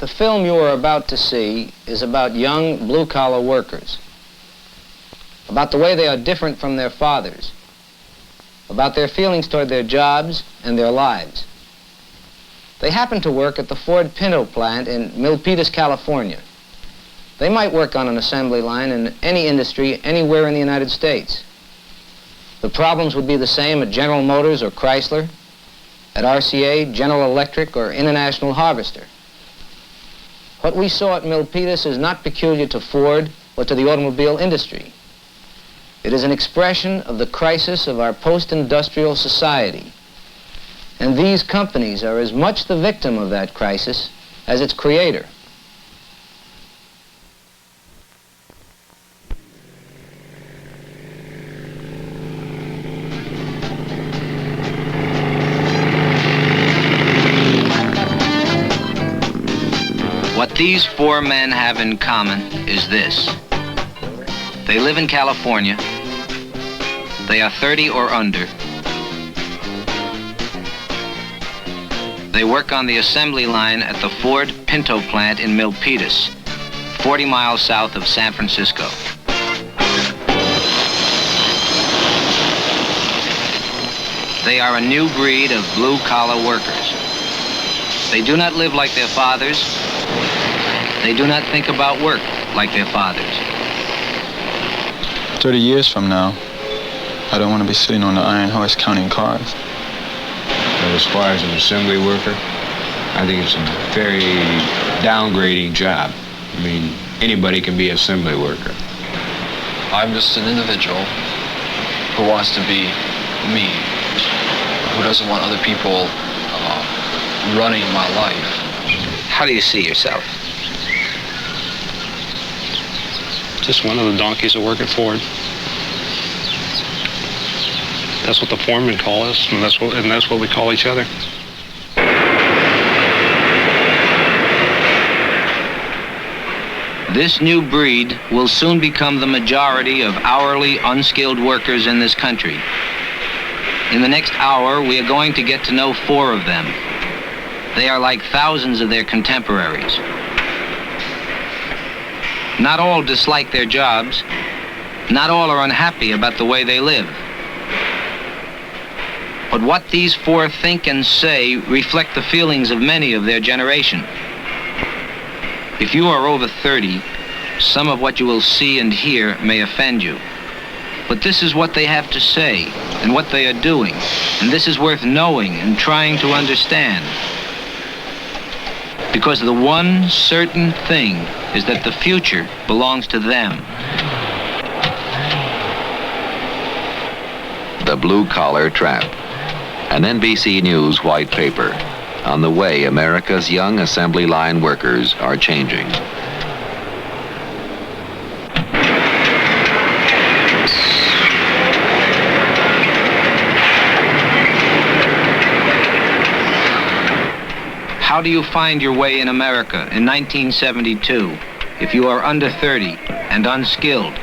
The film you are about to see is about young blue-collar workers, about the way they are different from their fathers, about their feelings toward their jobs and their lives. They happen to work at the Ford Pinto plant in Milpitas, California. They might work on an assembly line in any industry anywhere in the United States. The problems would be the same at General Motors or Chrysler, at RCA, General Electric, or International Harvester. What we saw at Milpitas is not peculiar to Ford or to the automobile industry. It is an expression of the crisis of our post-industrial society. And these companies are as much the victim of that crisis as its creator. What these four men have in common is this. They live in California. They are 30 or under. They work on the assembly line at the Ford Pinto plant in Milpitas, 40 miles south of San Francisco. They are a new breed of blue-collar workers. They do not live like their fathers. They do not think about work like their fathers. 30 years from now, I don't want to be sitting on the iron horse counting cars. But as far as an assembly worker, I think it's a very downgrading job. I mean, anybody can be an assembly worker. I'm just an individual who wants to be me, who doesn't want other people running my life. How do you see yourself? Just one of the donkeys that work at Ford. That's what the foremen call us, and that's what we call each other. This new breed will soon become the majority of hourly, unskilled workers in this country. In the next hour, we are going to get to know four of them. They are like thousands of their contemporaries. Not all dislike their jobs. Not all are unhappy about the way they live. But what these four think and say reflect the feelings of many of their generation. If you are over 30, some of what you will see and hear may offend you. But this is what they have to say and what they are doing, and this is worth knowing and trying to understand. Because the one certain thing is that the future belongs to them. The Blue Collar Trap, an NBC News white paper on the way America's young assembly line workers are changing. How do you find your way in America in 1972 if you are under 30 and unskilled?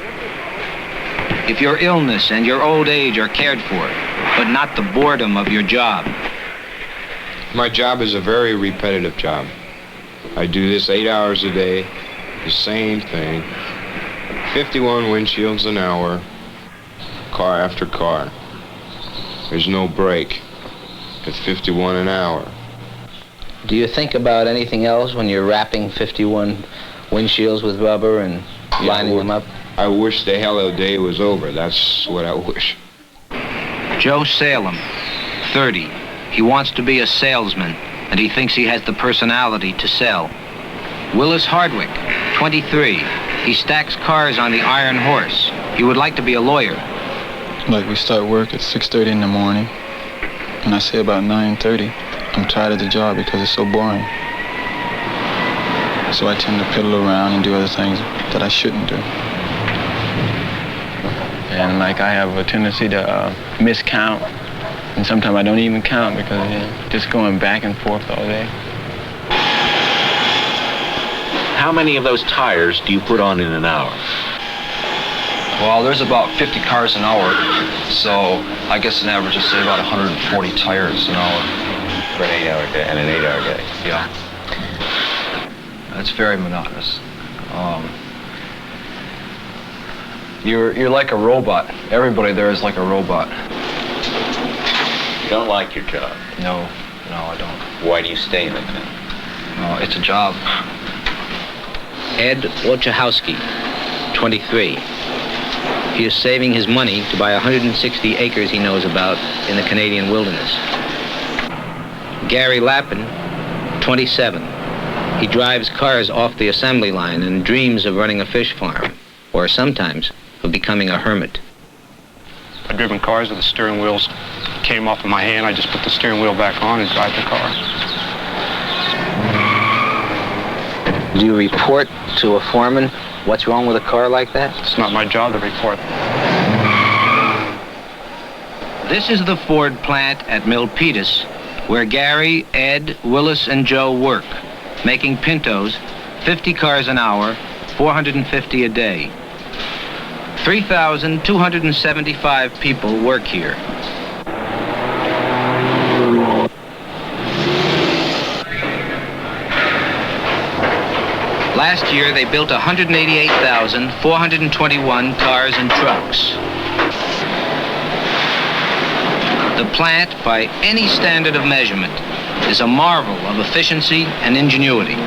If your illness and your old age are cared for, but not the boredom of your job? My job is a very repetitive job. I do this 8 hours a day, the same thing. 51 windshields an hour, car after car. There's no break at 51 an hour. Do you think about anything else when you're wrapping 51 windshields with rubber and lining them up? I wish the hell of the day was over. That's what I wish. Joe Salem, 30. He wants to be a salesman, and he thinks he has the personality to sell. Willis Hardwick, 23. He stacks cars on the Iron Horse. He would like to be a lawyer. Like we start work at 6:30 in the morning, and I say about 9:30. I'm tired of the job because it's so boring. So I tend to piddle around and do other things that I shouldn't do. And like I have a tendency to miscount, and sometimes I don't even count because just going back and forth all day. How many of those tires do you put on in an hour? Well, there's about 50 cars an hour, so I guess an average is say about 140 tires an hour. For an 8-hour day and an 8-hour day. Yeah. It's very monotonous. You're like a robot. Everybody there is like a robot. You don't like your job? No, I don't. Why do you stay in it then? It's a job. Ed Wojciechowski, 23. He is saving his money to buy 160 acres he knows about in the Canadian wilderness. Gary Lappin, 27. He drives cars off the assembly line and dreams of running a fish farm, or sometimes of becoming a hermit. I've driven cars where the steering wheels came off of my hand. I just put the steering wheel back on and drive the car. Do you report to a foreman what's wrong with a car like that? It's not my job to report. This is the Ford plant at Milpitas, where Gary, Ed, Willis, and Joe work, making Pintos, 50 cars an hour, 450 a day. 3,275 people work here. Last year, they built 188,421 cars and trucks. The plant, by any standard of measurement, is a marvel of efficiency and ingenuity.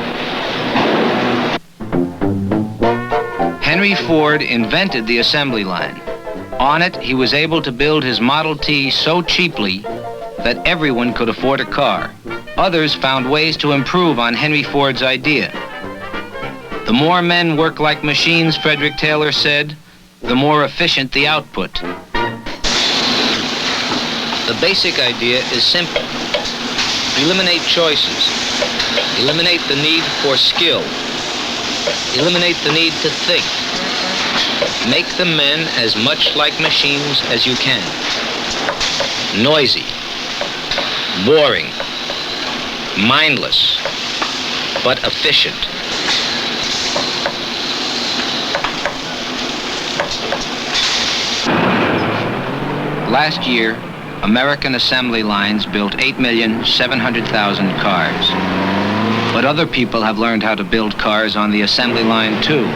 Henry Ford invented the assembly line. On it, he was able to build his Model T so cheaply that everyone could afford a car. Others found ways to improve on Henry Ford's idea. The more men work like machines, Frederick Taylor said, the more efficient the output. The basic idea is simple. Eliminate choices. Eliminate the need for skill. Eliminate the need to think. Make the men as much like machines as you can. Noisy, boring, mindless, but efficient. Last year, American assembly lines built 8,700,000 cars. But other people have learned how to build cars on the assembly line too.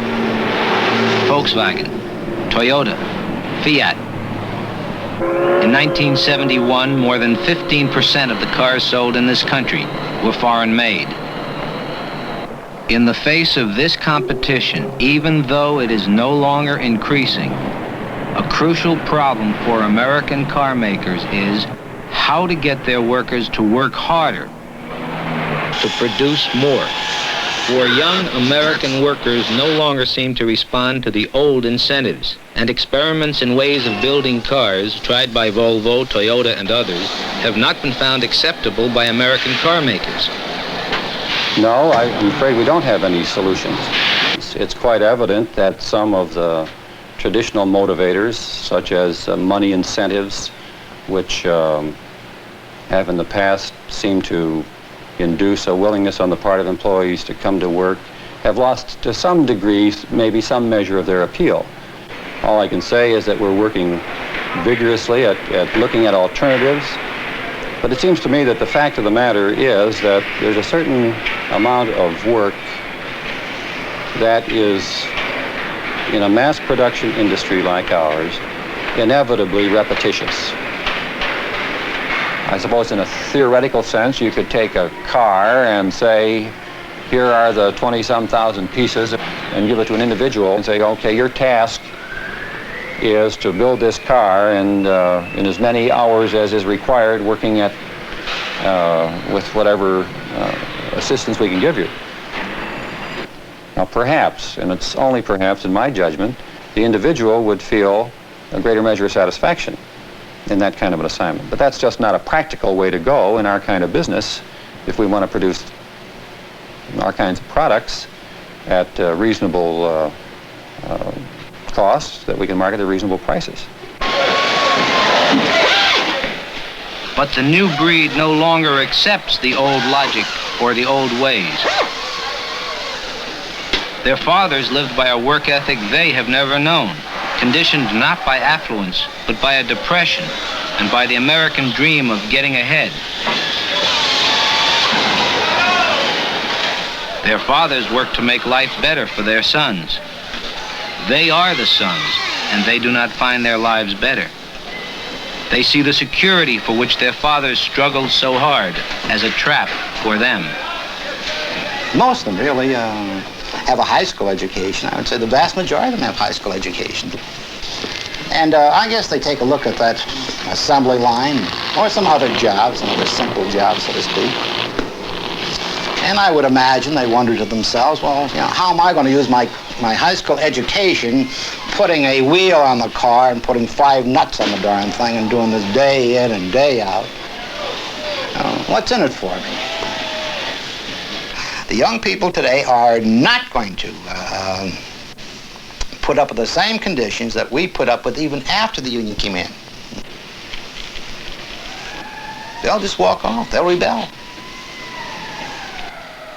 Volkswagen, Toyota, Fiat. In 1971, more than 15% of the cars sold in this country were foreign made. In the face of this competition, even though it is no longer increasing, a crucial problem for American car makers is how to get their workers to work harder, to produce more. For young American workers no longer seem to respond to the old incentives, and experiments in ways of building cars tried by Volvo, Toyota, and others have not been found acceptable by American car makers. No, I'm afraid we don't have any solutions. It's quite evident that some of the traditional motivators, such as money incentives, which have in the past seemed to induce a willingness on the part of employees to come to work, have lost to some degree, maybe some measure of their appeal. All I can say is that we're working vigorously at looking at alternatives, but it seems to me that the fact of the matter is that there's a certain amount of work that is, in a mass production industry like ours, inevitably repetitious. I suppose in a theoretical sense, you could take a car and say, here are the 20-some thousand pieces, and give it to an individual and say, okay, your task is to build this car and in as many hours as is required, working at with whatever assistance we can give you. Now perhaps, and it's only perhaps in my judgment, the individual would feel a greater measure of satisfaction in that kind of an assignment. But that's just not a practical way to go in our kind of business if we want to produce our kinds of products at reasonable costs that we can market at reasonable prices. But the new breed no longer accepts the old logic or the old ways. Their fathers lived by a work ethic they have never known, conditioned not by affluence, but by a depression and by the American dream of getting ahead. Their fathers work to make life better for their sons. They are the sons, and they do not find their lives better. They see the security for which their fathers struggled so hard as a trap for them. Most of them really have a high school education. I would say the vast majority of them have high school education. And I guess they take a look at that assembly line or some other jobs, some other simple jobs, so to speak. And I would imagine they wonder to themselves, well, you know, how am I going to use my high school education putting a wheel on the car and putting 5 nuts on the darn thing and doing this day in and day out? What's in it for me? The young people today are not going to put up with the same conditions that we put up with even after the union came in. They'll just walk off. They'll rebel.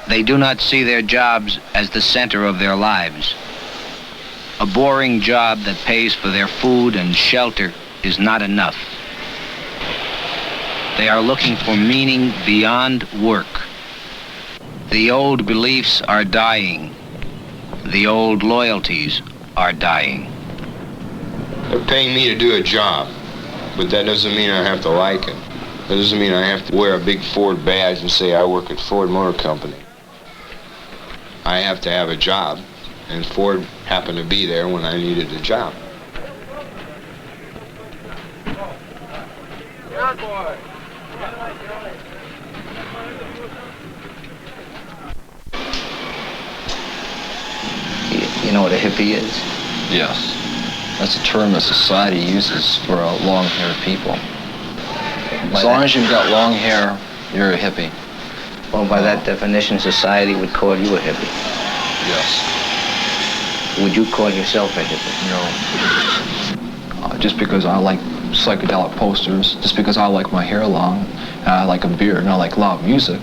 They do not see their jobs as the center of their lives. A boring job that pays for their food and shelter is not enough. They are looking for meaning beyond work. The old beliefs are dying. The old loyalties are dying. They're paying me to do a job, but that doesn't mean I have to like it. That doesn't mean I have to wear a big Ford badge and say I work at Ford Motor Company. I have to have a job, and Ford happened to be there when I needed a job. You know what a hippie is? Yes. That's a term that society uses for long-haired people. As long as you've got long hair, you're a hippie. Well, by that definition, society would call you a hippie. Yes. Would you call yourself a hippie? No. Just because I like psychedelic posters, just because I like my hair long, and I like a beard, and I like loud music,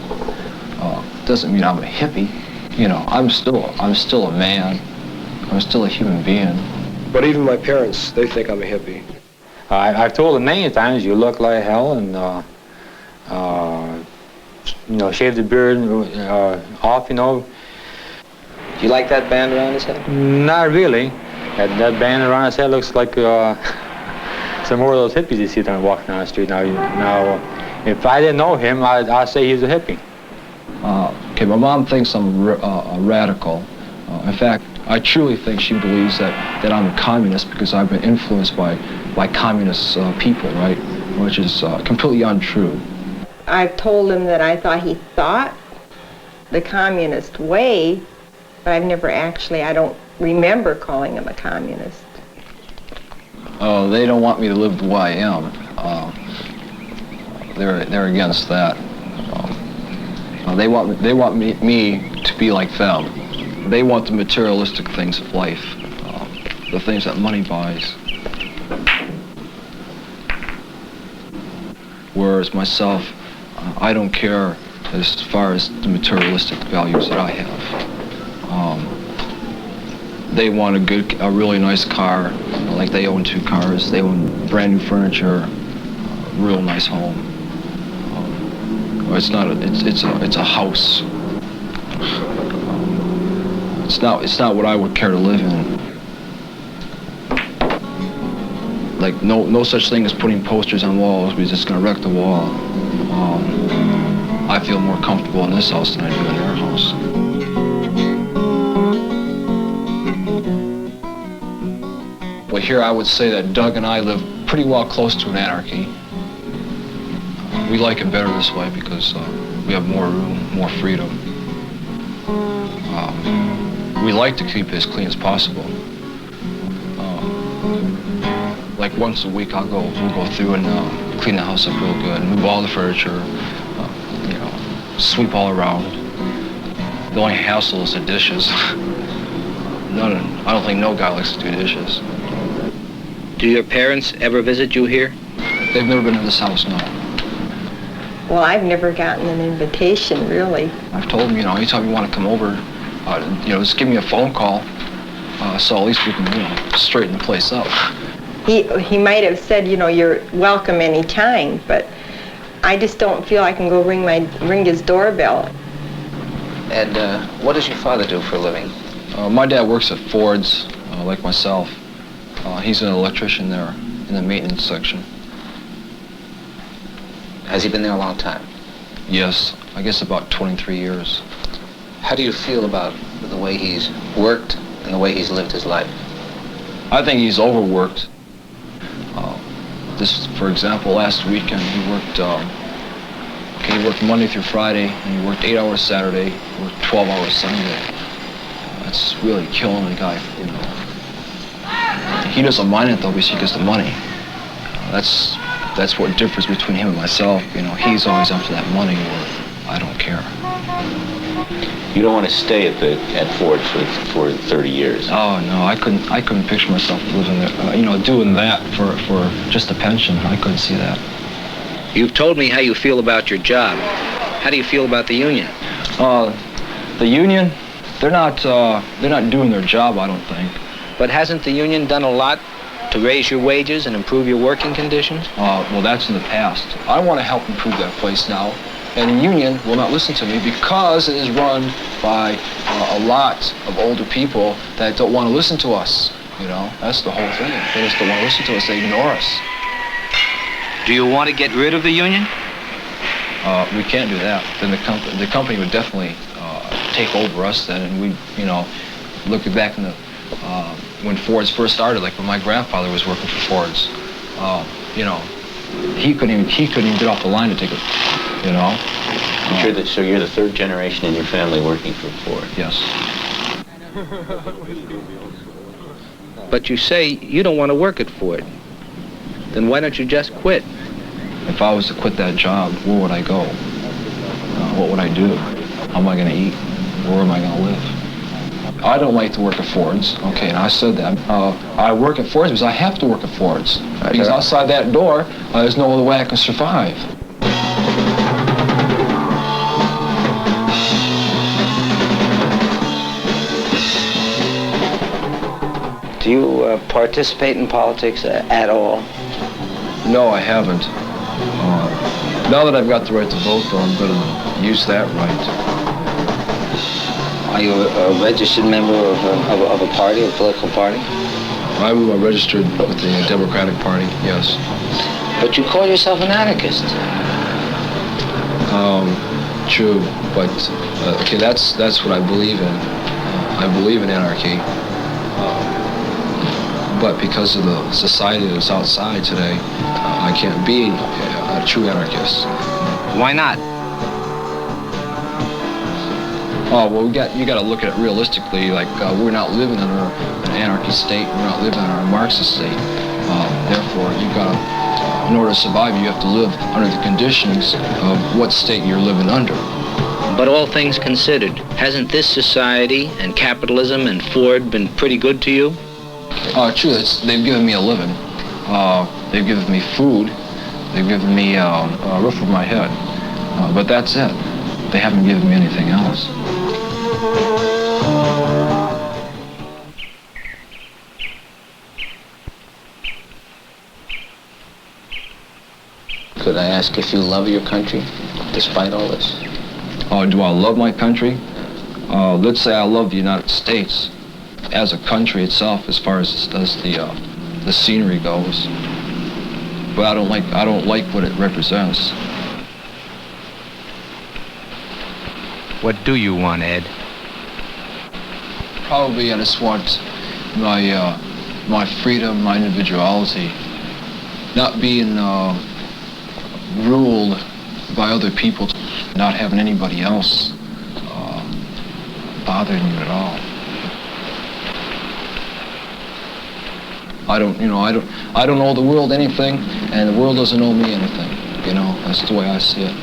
doesn't mean I'm a hippie. You know, I'm still a man. I'm still a human being. But even my parents, they think I'm a hippie. I've told them many times, you look like hell, and you know, shave the beard off, you know. Do you like that band around his head? Not really. That band around his head looks like some more of those hippies you see them walking down the street. Now, if I didn't know him, I'd say he's a hippie. Okay, my mom thinks I'm a radical. In fact, I truly think she believes that I'm a communist because I've been influenced by communist people, right? Which is completely untrue. I've told him that I thought he thought the communist way, but I've never actually, I don't remember calling him a communist. Oh, they don't want me to live the way I am. They're against that. They want me to be like them. They want the materialistic things of life, the things that money buys. Whereas myself, I don't care as far as the materialistic values that I have. They want a really nice car, like they own 2 cars. They own brand new furniture, real nice home. It's a house. It's not what I would care to live in. Like no such thing as putting posters on walls because it's gonna wreck the wall. I feel more comfortable in this house than I do in their house. Well, here I would say that Doug and I live pretty well close to an anarchy. We like it better this way because we have more room, more freedom. We like to keep it as clean as possible. Like once a week, we'll go through and clean the house up real good, move all the furniture, you know, sweep all around. The only hassle is the dishes. I don't think no guy likes to do dishes. Do your parents ever visit you here? They've never been to this house, no. Well, I've never gotten an invitation, really. I've told them, you know, anytime you want to come over, you know, just give me a phone call, so at least we can, you know, straighten the place up. He might have said, you know, you're welcome anytime, but I just don't feel I can go ring his doorbell. Ed, what does your father do for a living? My dad works at Ford's, like myself. He's an electrician there in the maintenance section. Has he been there a long time? Yes, I guess about 23 years. How do you feel about the way he's worked and the way he's lived his life? I think he's overworked. For example, last weekend he worked Monday through Friday, and he worked 8 hours Saturday, he worked 12 hours Sunday. That's really killing the guy, you know. He doesn't mind it though because he gets the money. That's what differs between him and myself. You know, he's always after that money, where I don't care. You don't want to stay at Ford's for 30 years. Oh no, I couldn't picture myself living there. Doing that for just a pension. I couldn't see that. You've told me how you feel about your job. How do you feel about the union? The union, they're not doing their job, I don't think. But hasn't the union done a lot to raise your wages and improve your working conditions? Well, that's in the past. I want to help improve that place now. And the union will not listen to me because it is run by a lot of older people that don't want to listen to us. You know, that's the whole thing. They just don't want to listen to us. They ignore us. Do you want to get rid of the union? We can't do that. Then the company would definitely take over us then, and we, looking back in the when Ford's first started, like when my grandfather was working for Ford's, he couldn't even get off the line to take it. So you're the third generation in your family working for Ford? Yes. But you say you don't want to work at Ford. Then why don't you just quit? If I was to quit that job, where would I go? What would I do? How am I going to eat? Where am I going to live? I don't like to work at Ford's. Okay, and I said that. I work at Ford's because I have to work at Ford's. Because outside that door, there's no other way I can survive. Do you participate in politics at all? No, I haven't. Now that I've got the right to vote, though, I'm going to use that right. Are you a registered member of a party, a political party? I'm registered with the Democratic Party, yes. But you call yourself an anarchist. True, but okay, that's what I believe in. I believe in anarchy. But because of the society that's outside today, I can't be a true anarchist. Why not? Oh, well, you got to look at it realistically. Like, we're not living under an anarchy state. We're not living under a Marxist state. Therefore, in order to survive, you have to live under the conditions of what state you're living under. But all things considered, hasn't this society and capitalism and Ford been pretty good to you? True. They've given me a living. They've given me food. They've given me a roof over my head. But that's it. They haven't given me anything else. Could I ask if you love your country, despite all this? Do I love my country? Let's say I love the United States as a country itself, as far as the scenery goes. But I don't like what it represents. What do you want, Ed? Probably I just want my freedom, my individuality, not being ruled by other people, not having anybody else bothering you at all. I don't owe the world anything, and the world doesn't owe me anything. That's the way I see it.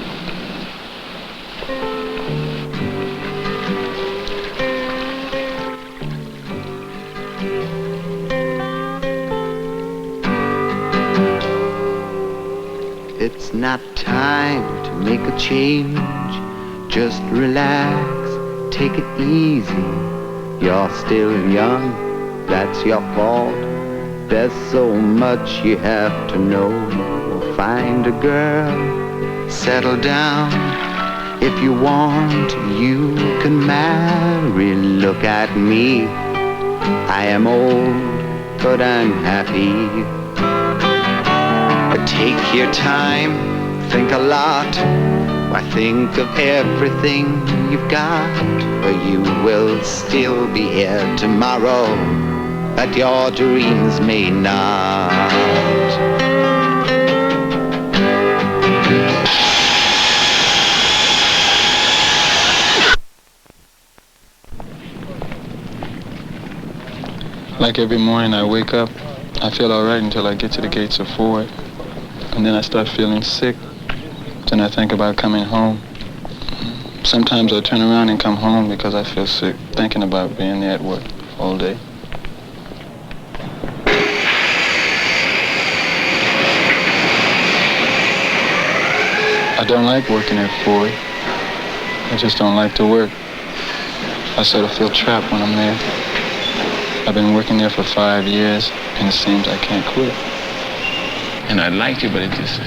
It's not time to make a change. Just relax, take it easy. You're still young, that's your fault. There's so much you have to know. Find a girl, settle down, If you want, you can marry. Look at me. I am old, but I'm happy. But take your time, think a lot. Why, think of everything you've got. For you will still be here tomorrow, but your dreams may not. Like every morning I wake up, I feel all right until I get to the gates of Ford. And then I start feeling sick. Then I think about coming home. Sometimes I turn around and come home because I feel sick, thinking about being there at work all day. I don't like working at Ford. I just don't like to work. I sort of feel trapped when I'm there. I've been working there for 5 years, and it seems I can't quit. And I'd like to, but it just,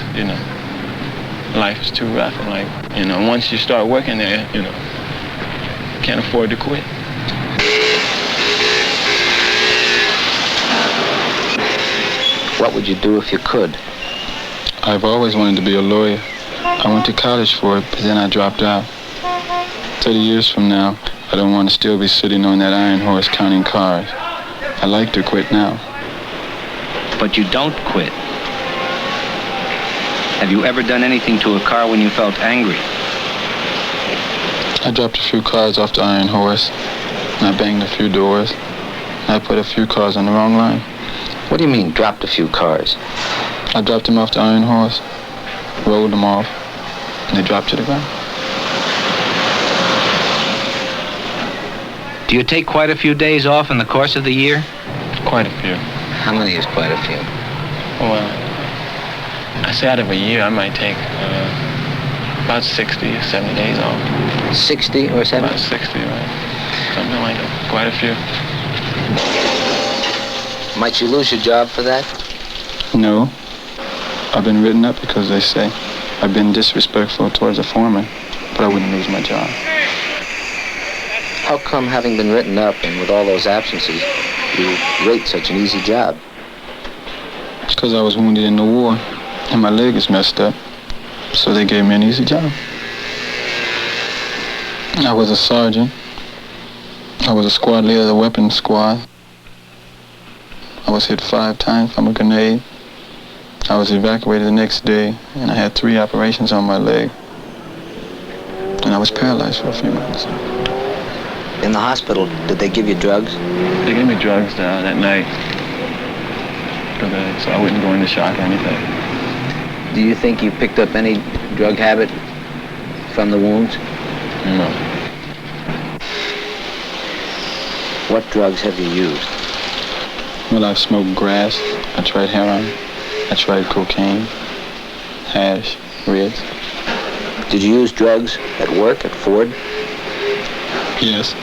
life is too rough. And like, once you start working there, can't afford to quit. What would you do if you could? I've always wanted to be a lawyer. I went to college for it, but then I dropped out. 30 years from now, I don't want to still be sitting on that iron horse counting cars. I like to quit now. But you don't quit. Have you ever done anything to a car when you felt angry? I dropped a few cars off the iron horse, and I banged a few doors, and I put a few cars on the wrong line. What do you mean, dropped a few cars? I dropped them off the iron horse, rolled them off, and they dropped to the ground. Do you take quite a few days off in the course of the year? Quite a few. How many is quite a few? Well, I say out of a year, I might take about 60 or 70 days off. 60 or 70? About 60, right? Something like that. Quite a few. Might you lose your job for that? No. I've been written up because they say I've been disrespectful towards a foreman, but I wouldn't lose my job. How come, having been written up and with all those absences, you rate such an easy job? It's because I was wounded in the war, and my leg is messed up, so they gave me an easy job. I was a sergeant. I was a squad leader of the weapons squad. I was hit 5 times from a grenade. I was evacuated the next day, and I had 3 operations on my leg. And I was paralyzed for a few months. In the hospital, did they give you drugs? They gave me drugs that night, so I wouldn't go into shock or anything. Do you think you picked up any drug habit from the wounds? No. What drugs have you used? Well, I've smoked grass. I tried heroin. I tried cocaine, hash, reds. Did you use drugs at work, at Ford? Yes.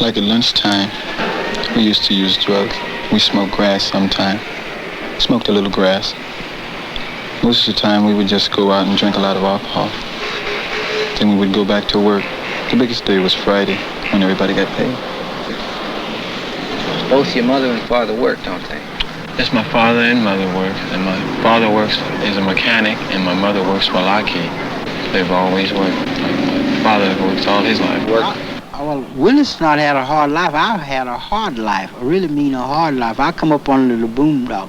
Like at lunchtime, we used to use drugs. We smoked grass sometime. Smoked a little grass. Most of the time, we would just go out and drink a lot of alcohol. Then we would go back to work. The biggest day was Friday, when everybody got paid. Both your mother and father work, don't they? Yes, my father and mother work. And my father works as a mechanic, and my mother works for Lockheed. They've always worked. My father works all his life. Well, Willis not had a hard life. I had a hard life. I really mean a hard life. I come up under the boondocks.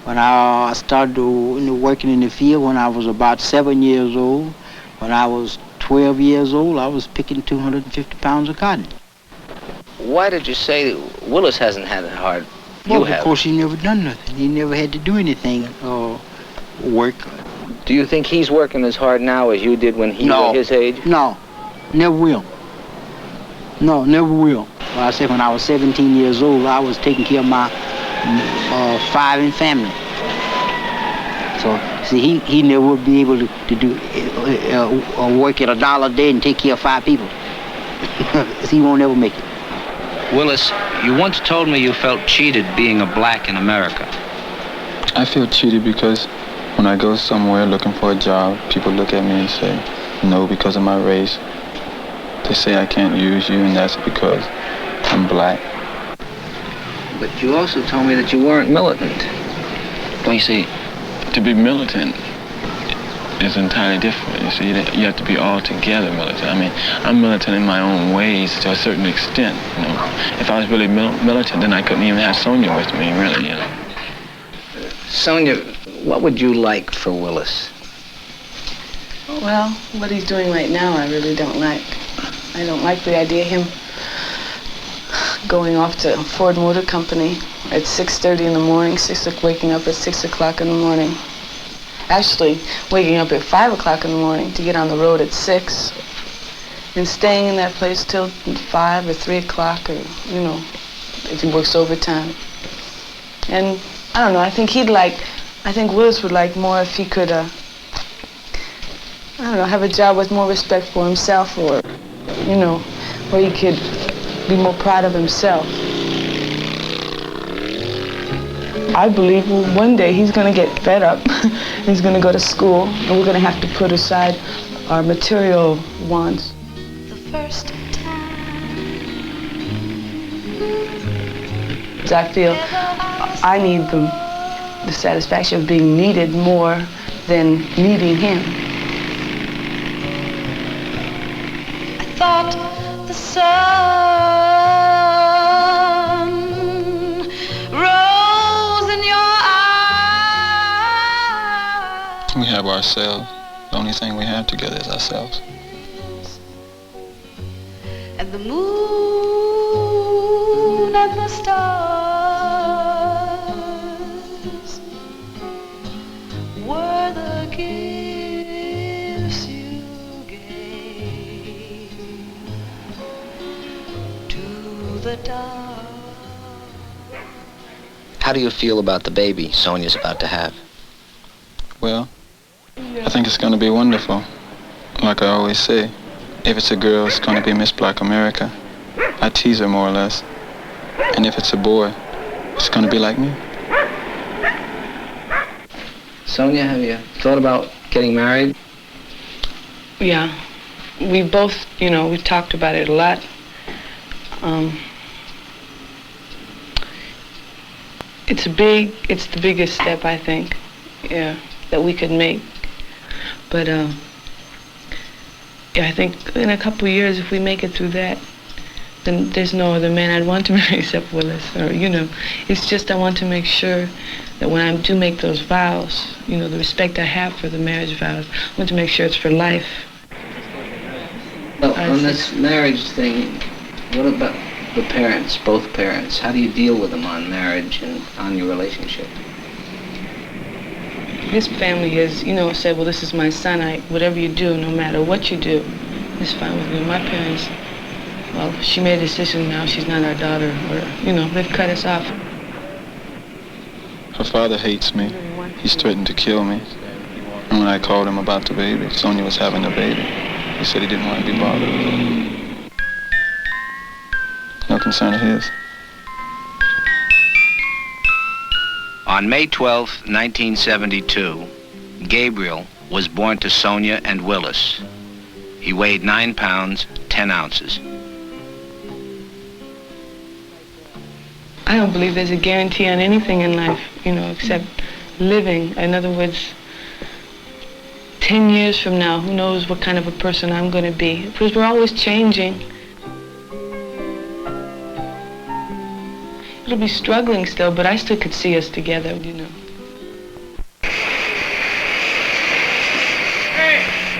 When I started working in the field when I was about 7 years old. When I was 12 years old, I was picking 250 pounds of cotton. Why did you say Willis hasn't had it hard? Well, of course, he never done nothing. He never had to do anything work. Do you think he's working as hard now as you did when he was his age? No, never will. No, never will. Well, I said when I was 17 years old, I was taking care of my 5 in family. So, see, he never would be able to do work at $1 a day and take care of 5 people. He won't ever make it. Willis, you once told me you felt cheated being a black in America. I feel cheated because when I go somewhere looking for a job, people look at me and say, No, because of my race. They say I can't use you, and that's because I'm black. But you also told me that you weren't militant. Well, you see, to be militant is entirely different. You see, you have to be altogether militant. I mean, I'm militant in my own ways to a certain extent. You know, if I was really militant, then I couldn't even have Sonia with me, really. You know. Sonia, what would you like for Willis? Well, what he's doing right now, I really don't like. I don't like the idea of him going off to Ford Motor Company at 6:30 in the morning, waking up at 6 o'clock in the morning. Actually, waking up at 5 o'clock in the morning to get on the road at 6 and staying in that place till 5 or 3 o'clock, or, you know, if he works overtime. And I don't know, I think Willis would like more if he could, I don't know, have a job with more respect for himself, or, you know, where he could be more proud of himself. I believe one day he's going to get fed up. He's going to go to school, and we're going to have to put aside our material wants. The first time. I feel I need the satisfaction of being needed more than needing him. I thought the sun rose in your eyes. We have ourselves. The only thing we have together is ourselves. And the moon and the stars were the gifts you gave to the dark. How do you feel about the baby Sonia's about to have? Well, I think it's going to be wonderful. Like I always say, if it's a girl, it's going to be Miss Black America. I tease her more or less. And if it's a boy, it's going to be like me. Sonia, have you thought about getting married? Yeah, we both, you know, we've talked about it a lot. It's the biggest step, I think, yeah, that we could make. But yeah, I think in a couple of years, if we make it through that, then there's no other man I'd want to marry except Willis. Or, you know, it's just I want to make sure that when I do make those vows, you know, the respect I have for the marriage vows, I want to make sure it's for life. Well, on this marriage thing, what about the parents, both parents? How do you deal with them on marriage and on your relationship? His family has, you know, said, well, this is my son. Whatever you do, no matter what you do, it's fine with me. My parents, well, she made a decision now. She's not our daughter. Or, you know, they've cut us off. Her father hates me. He's threatened to kill me. And when I called him about the baby, Sonia was having a baby. He said he didn't want to be bothered with it. No concern of his. On May 12, 1972, Gabriel was born to Sonia and Willis. He weighed 9 pounds, 10 ounces. I don't believe there's a guarantee on anything in life, you know, except living. In other words, 10 years from now, who knows what kind of a person I'm going to be. Because we're always changing. It'll be struggling still, but I still could see us together, you know.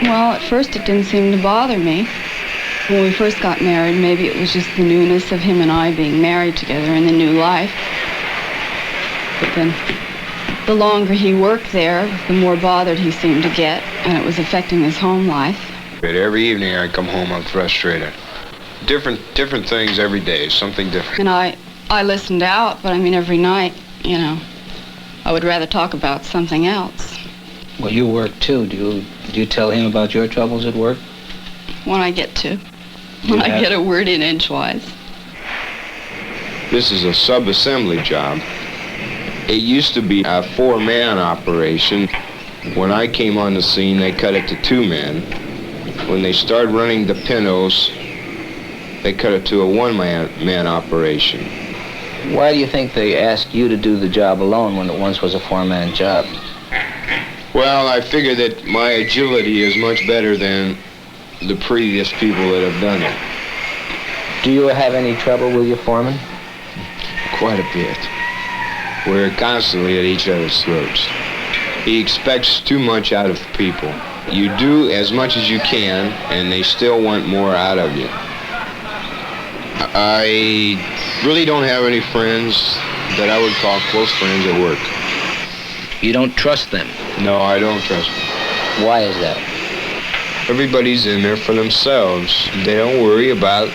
Well, at first it didn't seem to bother me. When we first got married, maybe it was just the newness of him and I being married together in the new life. But then, the longer he worked there, the more bothered he seemed to get, and it was affecting his home life. But every evening I come home, I'm frustrated. Different things every day, something different. And I listened out, but I mean every night, you know, I would rather talk about something else. Well, you work too. Do you tell him about your troubles at work? When I get to. When I get a word in edgewise. This is a sub-assembly job. It used to be a 4-man operation. When I came on the scene, they cut it to 2 men. when they started running the Pintos, they cut it to a one-man operation. Why do you think they asked you to do the job alone when it once was a four-man job? Well, I figure that my agility is much better than the previous people that have done it. Do you have any trouble with your foreman? Quite a bit. We're constantly at each other's throats. He expects too much out of people. You do as much as you can, and they still want more out of you. I really don't have any friends that I would call close friends at work. You don't trust them? No, I don't trust them. Why is that? Everybody's in there for themselves. They don't worry about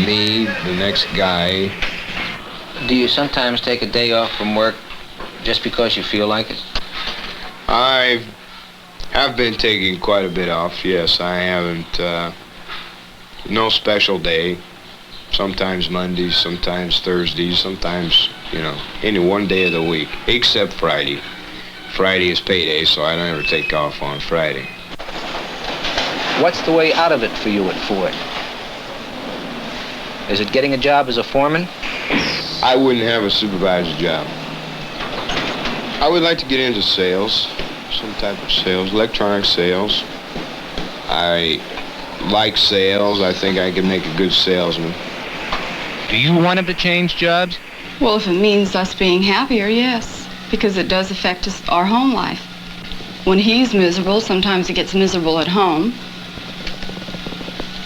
me, the next guy. Do you sometimes take a day off from work just because you feel like it? I have been taking quite a bit off, yes. I haven't, no special day. Sometimes Mondays, sometimes Thursdays, sometimes, any one day of the week, except Friday. Friday is payday, so I don't ever take off on Friday. What's the way out of it for you at Ford? Is it getting a job as a foreman? I wouldn't have a supervisor job. I would like to get into sales, some type of sales, electronic sales. I like sales. I think I can make a good salesman. Do you want him to change jobs? Well, if it means us being happier, yes, because it does affect our home life. When he's miserable, sometimes he gets miserable at home,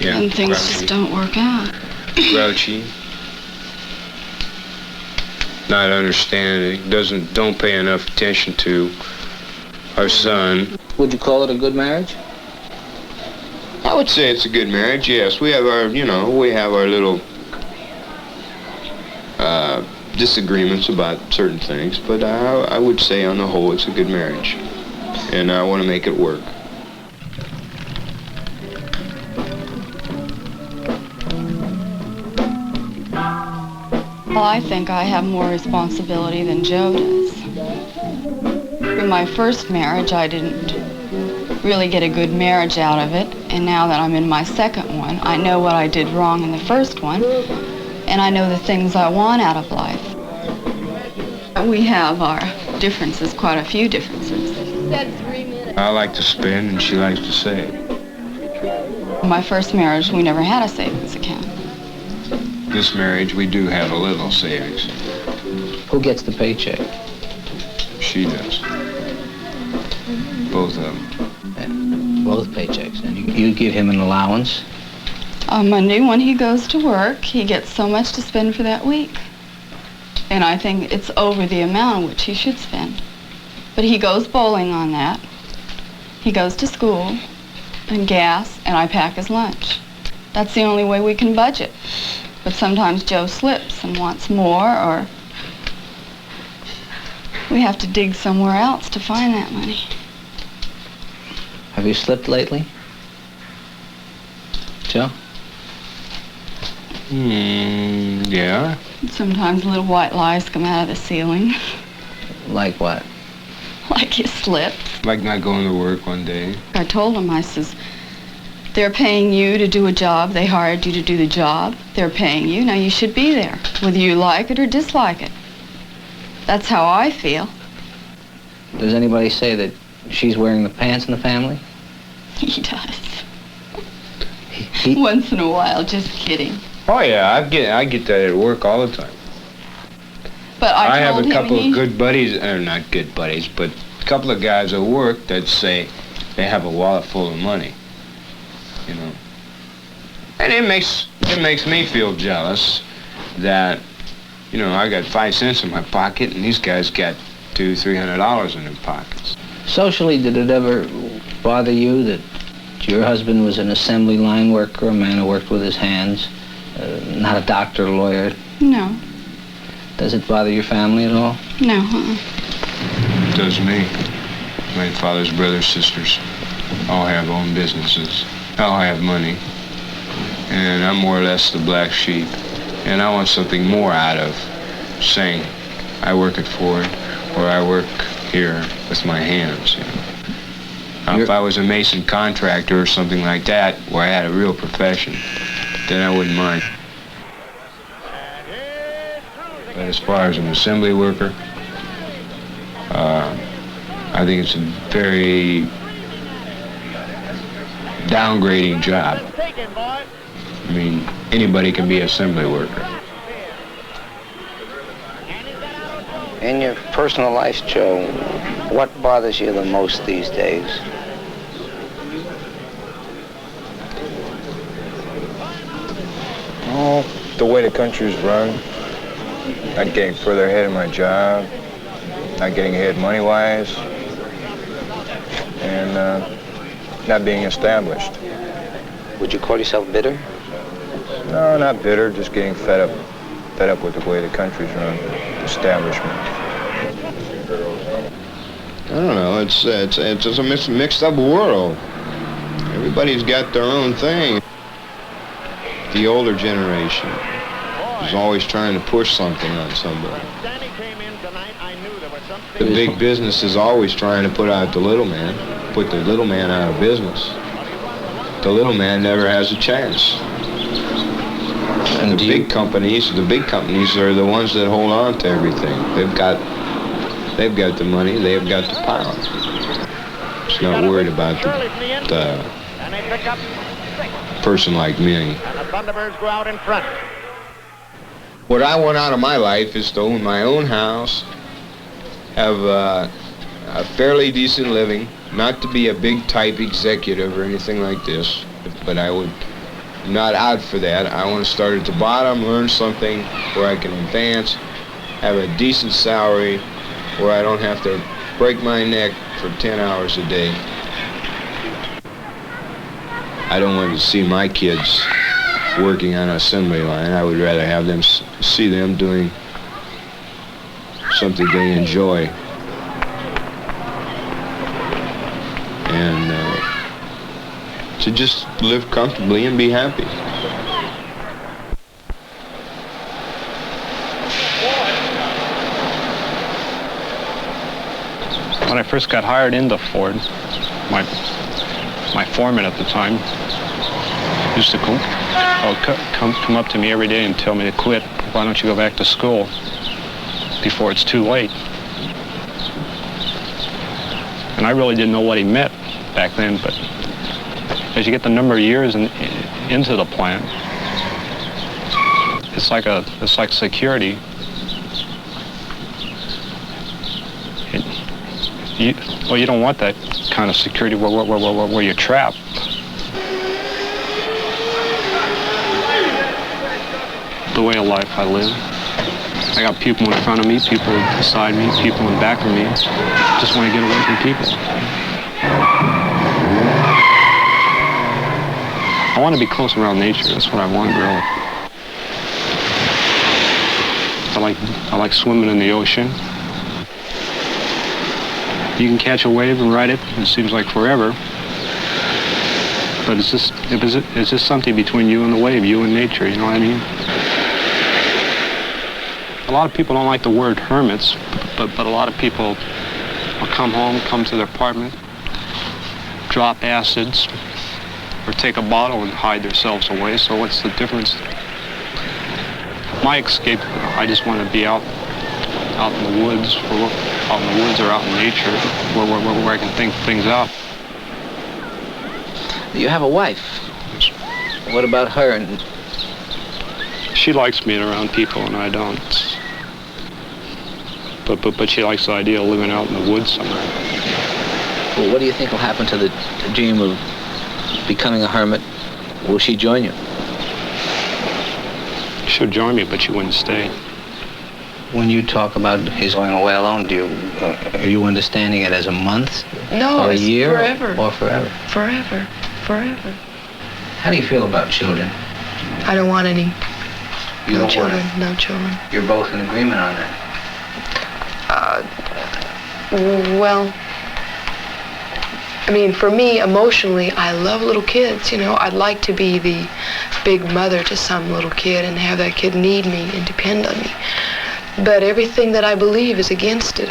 and things just don't work out. Grouchy. Not understanding. Don't pay enough attention to our son. Would you call it a good marriage? I would say it's a good marriage, yes. We have our little disagreements about certain things, but I would say on the whole it's a good marriage. And I want to make it work. Well, I think I have more responsibility than Joe does. In my first marriage, I didn't really get a good marriage out of it, and now that I'm in my second one, I know what I did wrong in the first one, and I know the things I want out of life. We have our differences, quite a few differences. I like to spend and she likes to save. In my first marriage, we never had a savings account. This marriage, we do have a little savings. Who gets the paycheck? She does. Both of them. Both paychecks. And you give him an allowance? On Monday, when he goes to work, he gets so much to spend for that week. And I think it's over the amount which he should spend. But he goes bowling on that. He goes to school and gas, and I pack his lunch. That's the only way we can budget. But sometimes Joe slips and wants more, or we have to dig somewhere else to find that money. Have you slipped lately, Joe? Yeah. Sometimes little white lies come out of the ceiling. Like what? Like you slipped. Like not going to work one day. I told him, I says, they're paying you to do a job. They hired you to do the job. They're paying you. Now you should be there, whether you like it or dislike it. That's how I feel. Does anybody say that she's wearing the pants in the family? He does. Once in a while, just kidding. Oh yeah, I get that at work all the time. But I have told a couple him of good buddies, or not good buddies, but a couple of guys at work that say they have a wallet full of money. And it makes me feel jealous that, I got 5 cents in my pocket and these guys got $200-300 in their pockets. Socially, did it ever bother you that your husband was an assembly line worker, a man who worked with his hands, not a doctor or lawyer? No. Does it bother your family at all? No. It does me. My father's brothers, sisters, all have own businesses. All have money. And I'm more or less the black sheep. And I want something more out of saying, I work at Ford, or I work here with my hands. If I was a mason contractor or something like that, where I had a real profession, then I wouldn't mind. But as far as an assembly worker, I think it's a very downgrading job. I mean, anybody can be an assembly worker. In your personal life, Joe, what bothers you the most these days? Oh, the way the country's run. Not getting further ahead in my job. Not getting ahead money-wise. And not being established. Would you call yourself bitter? No, not bitter, just getting fed up with the way the country's run. Establishment. I don't know, it's just a mixed up world. Everybody's got their own thing. The older generation is always trying to push something on somebody. The big business is always trying to put out the little man, put the little man out of business. The little man never has a chance. And the big companies are the ones that hold on to everything. They've got the money, they've got the power. It's not worried about the person like me. Thunderbirds go out in front. What I want out of my life is to own my own house, have a fairly decent living, not to be a big type executive or anything like this, but I'm not out for that. I want to start at the bottom, learn something where I can advance, have a decent salary, where I don't have to break my neck for 10 hours a day. I don't want to see my kids working on an assembly line. I would rather have them see them doing something they enjoy. And to just live comfortably and be happy. When I first got hired into Ford, my foreman at the time used to come up to me every day and tell me to quit. Why don't you go back to school before it's too late? And I really didn't know what he meant back then, but as you get the number of years into the plant, it's like security. You don't want that kind of security where you're trapped. The way of life I live. I got people in front of me, people beside me, people in back of me. Just want to get away from people. I want to be close around nature. That's what I want, girl. I like swimming in the ocean. You can catch a wave and ride it. It seems like forever. But it's just something between you and the wave, you and nature, you know what I mean? A lot of people don't like the word hermits, but a lot of people will come home, come to their apartment, drop acids, or take a bottle and hide themselves away. So what's the difference? My escape, I just want to be out in the woods, or out in nature, where I can think things out. You have a wife. What about her? She likes being around people, and I don't. But she likes the idea of living out in the woods somewhere. Well, what do you think will happen to the dream of becoming a hermit? Will she join you? She'll join me, but she wouldn't stay. When you talk about his going away alone, are you understanding it as a month? No, or a it's year? Forever. Or forever? Forever. Forever. How do you feel about children? I don't want any. You no don't children. want No children. You're both in agreement on that. Well, I mean, for me, emotionally, I love little kids, you know. I'd like to be the big mother to some little kid and have that kid need me and depend on me. But everything that I believe is against it.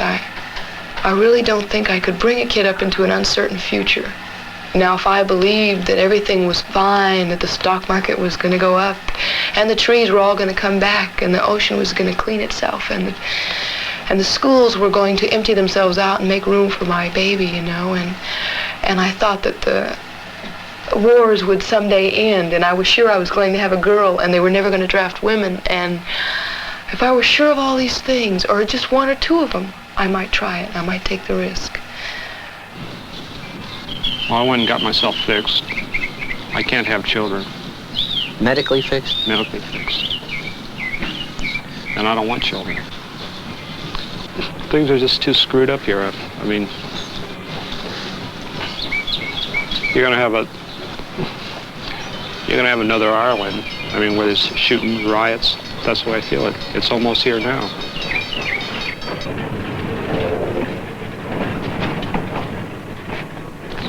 I really don't think I could bring a kid up into an uncertain future. Now, if I believed that everything was fine, that the stock market was going to go up, and the trees were all going to come back, and the ocean was going to clean itself, and the schools were going to empty themselves out and make room for my baby, you know, and I thought that the wars would someday end, and I was sure I was going to have a girl, and they were never going to draft women, and if I were sure of all these things, or just one or two of them, I might try it. I might take the risk. Well, I went and got myself fixed. I can't have children. Medically fixed? Medically fixed. And I don't want children. Things are just too screwed up here. I mean, you're gonna have another Ireland. I mean, where there's shooting, riots. That's the way I feel it. It's almost here now.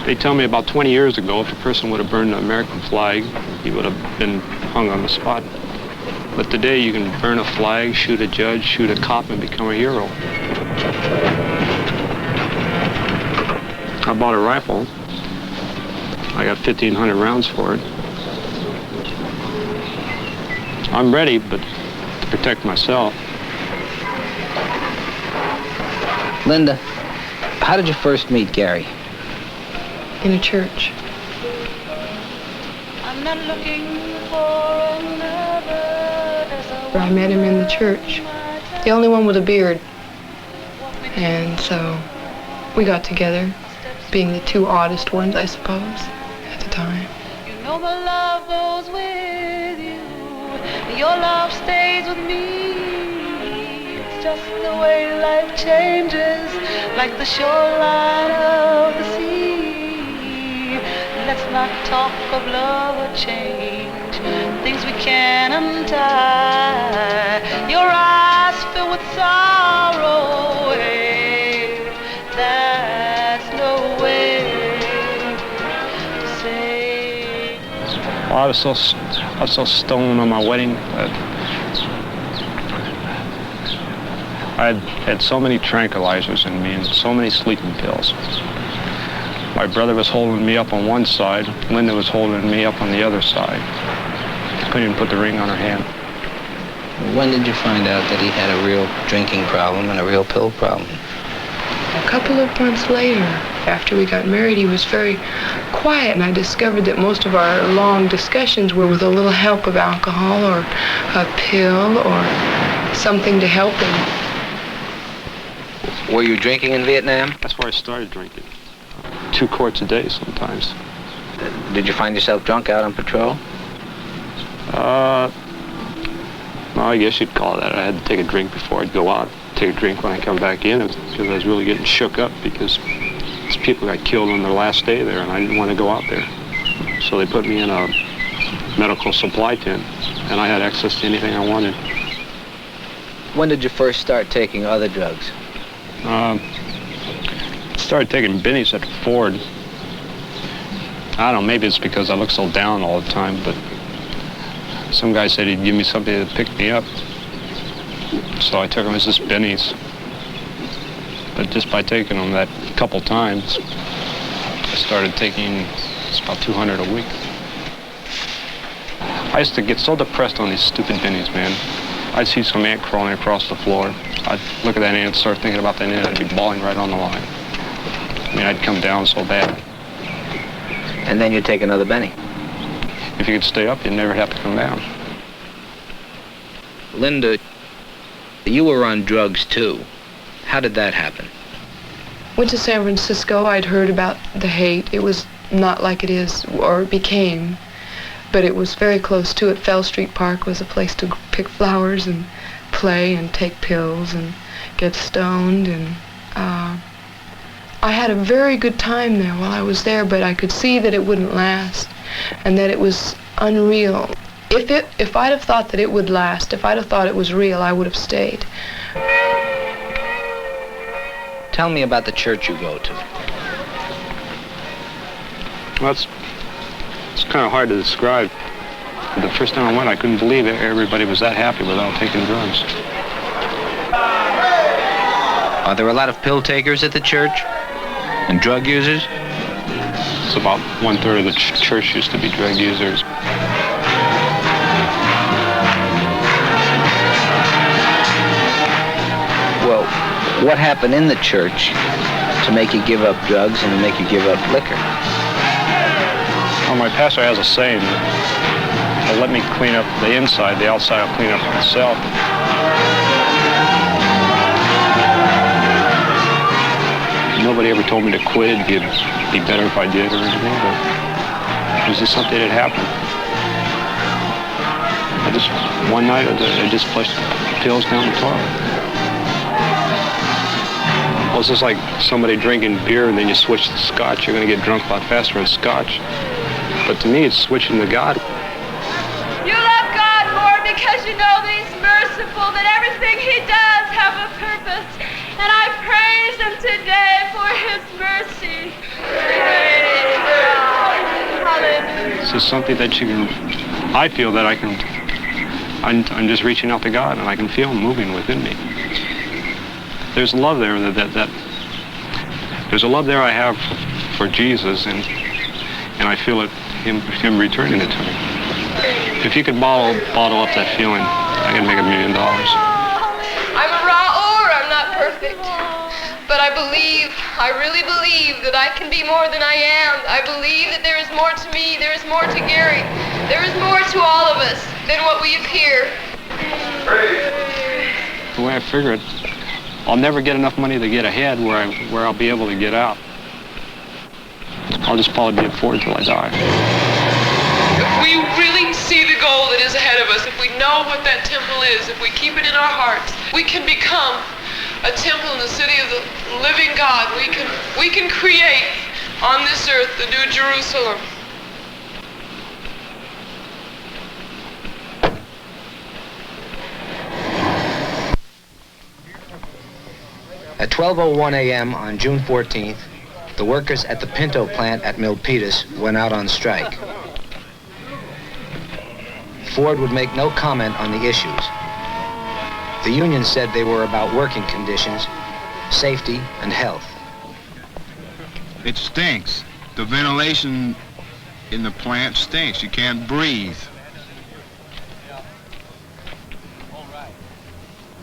They tell me about 20 years ago, if a person would have burned the American flag, he would have been hung on the spot. But today you can burn a flag, shoot a judge, shoot a cop, and become a hero. I bought a rifle. I got 1,500 rounds for it. I'm ready, but to protect myself. Linda, how did you first meet Gary? In a church. I'm not looking for another. I met him in the church. The only one with a beard. And so we got together, being the two oddest ones, I suppose, at the time. You know my love goes with you. Your love stays with me. It's just the way life changes, like the shoreline of the sea. Let's not talk of love or change, things we can't untie. Your eyes fill with sorrow, hey, that's no way to say. Well, I was so stoned on my wedding. I had so many tranquilizers in me and so many sleeping pills. My brother was holding me up on one side, Linda was holding me up on the other side. I couldn't even put the ring on her hand. When did you find out that he had a real drinking problem and a real pill problem? A couple of months later, after we got married, he was very quiet, and I discovered that most of our long discussions were with a little help of alcohol or a pill or something to help him. Were you drinking in Vietnam? That's where I started drinking. 2 quarts a day sometimes. Did you find yourself drunk out on patrol? Well, I guess you'd call it that. I had to take a drink before I'd go out. Take a drink when I come back in, because I was really getting shook up because these people got killed on their last day there, and I didn't want to go out there. So they put me in a medical supply tent, and I had access to anything I wanted. When did you first start taking other drugs? Started taking bennies at Ford. I don't know, maybe it's because I look so down all the time, but some guy said he'd give me something to pick me up. So I took them as just bennies. But just by taking them that couple times, I started taking, it's about 200 a week. I used to get so depressed on these stupid bennies, man. I'd see some ant crawling across the floor. I'd look at that ant, start thinking about that ant, I'd be bawling right on the line. I mean, I'd come down so bad. And then you'd take another benny. If you could stay up, you'd never have to come down. Linda, you were on drugs too. How did that happen? Went to San Francisco. I'd heard about the hate. It was not like it is or became, but it was very close to it. Fell Street Park was a place to pick flowers and play and take pills and get stoned, and I had a very good time there while I was there, but I could see that it wouldn't last and that it was unreal. If I'd have thought that it would last, if I'd have thought it was real, I would have stayed. Tell me about the church you go to. Well, it's kind of hard to describe. The first time I went, I couldn't believe everybody was that happy without taking drugs. Are there a lot of pill takers at the church? And drug users? It's about 1/3 of the church used to be drug users. Well, what happened in the church to make you give up drugs and to make you give up liquor? Well, my pastor has a saying, let me clean up the inside, the outside I'll clean up myself. Nobody ever told me to quit. It'd be better if I did or anything, but it was just something that happened. One night, I just flushed pills down the toilet. Well, it's just like somebody drinking beer and then you switch to scotch. You're going to get drunk a lot faster on scotch. But to me, it's switching to God. You love God more because you know that He's merciful, that everything He does have a purpose. And I praise Him today for His mercy. Praise God. Hallelujah. It's just something that you can, I feel that I'm just reaching out to God and I can feel Him moving within me. There's love there there's a love there I have for Jesus, and I feel it, him returning it to me. If you could bottle up that feeling, I could make $1 million. I'm a raw ore, I'm not perfect. But I really believe that I can be more than I am. I believe that there is more to me, there is more to Gary, there is more to all of us than what we appear. The way I figure it, I'll never get enough money to get ahead where I'll be able to get out. I'll just probably be at Ford till I die. If we really see the goal that is ahead of us, if we know what that temple is, if we keep it in our hearts, we can become a temple in the city of the living God. We can create on this earth the new Jerusalem. At 12:01 a.m. on June 14th, the workers at the Pinto plant at Milpitas went out on strike. Ford would make no comment on the issues. The union said they were about working conditions, safety, and health. It stinks. The ventilation in the plant stinks. You can't breathe.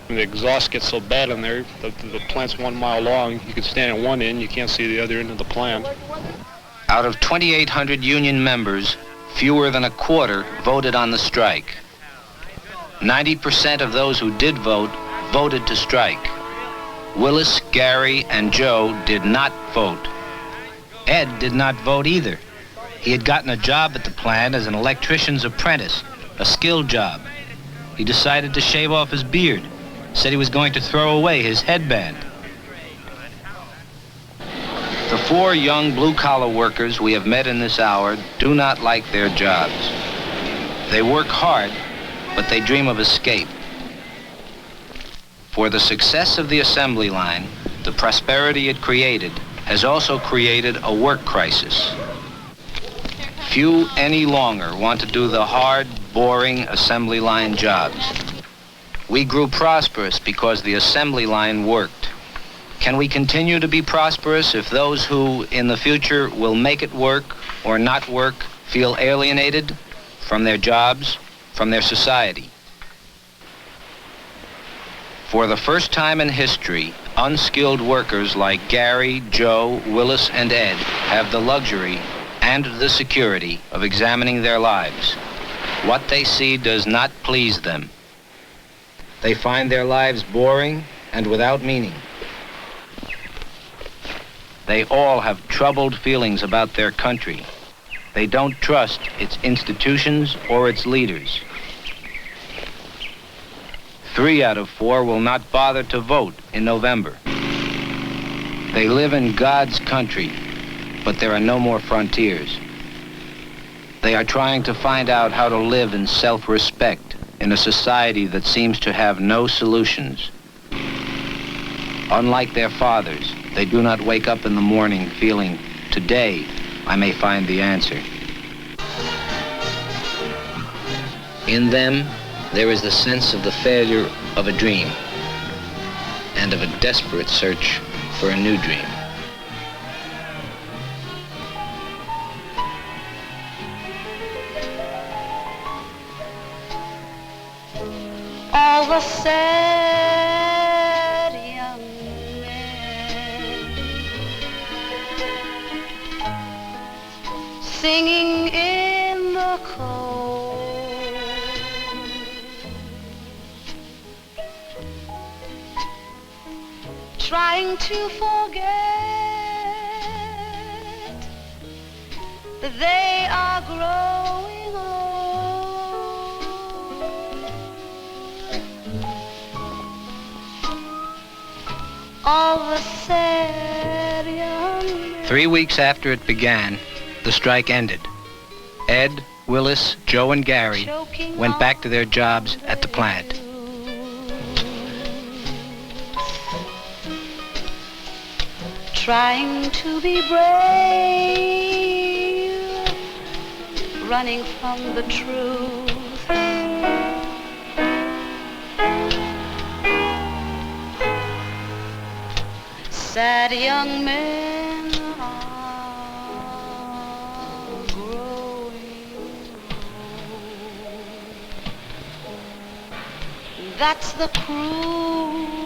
When the exhaust gets so bad in there, the plant's 1 mile long. You can stand at one end, you can't see the other end of the plant. Out of 2,800 union members, fewer than a quarter voted on the strike. 90% of those who did vote voted to strike. Willis, Gary, and Joe did not vote. Ed did not vote either. He had gotten a job at the plant as an electrician's apprentice, a skilled job. He decided to shave off his beard, said he was going to throw away his headband. The 4 young blue-collar workers we have met in this hour do not like their jobs. They work hard, but they dream of escape. For the success of the assembly line, the prosperity it created has also created a work crisis. Few any longer want to do the hard, boring assembly line jobs. We grew prosperous because the assembly line worked. Can we continue to be prosperous if those who, in the future, will make it work or not work feel alienated from their jobs, from their society? For the first time in history, unskilled workers like Gary, Joe, Willis, and Ed have the luxury and the security of examining their lives. What they see does not please them. They find their lives boring and without meaning. They all have troubled feelings about their country. They don't trust its institutions or its leaders. 3 out of 4 will not bother to vote in November. They live in God's country, but there are no more frontiers. They are trying to find out how to live in self-respect in a society that seems to have no solutions. Unlike their fathers, they do not wake up in the morning feeling, today I may find the answer. In them, there is the sense of the failure of a dream. and of a desperate search for a new dream. All the sad young men singing in the cold, trying to forget that they are growing old. All the sad young men. 3 weeks after it began, the strike ended. Ed, Willis, Joe, and Gary went back to their jobs at the plant. Trying to be brave, running from the truth. Sad young men are growing old. That's the cruel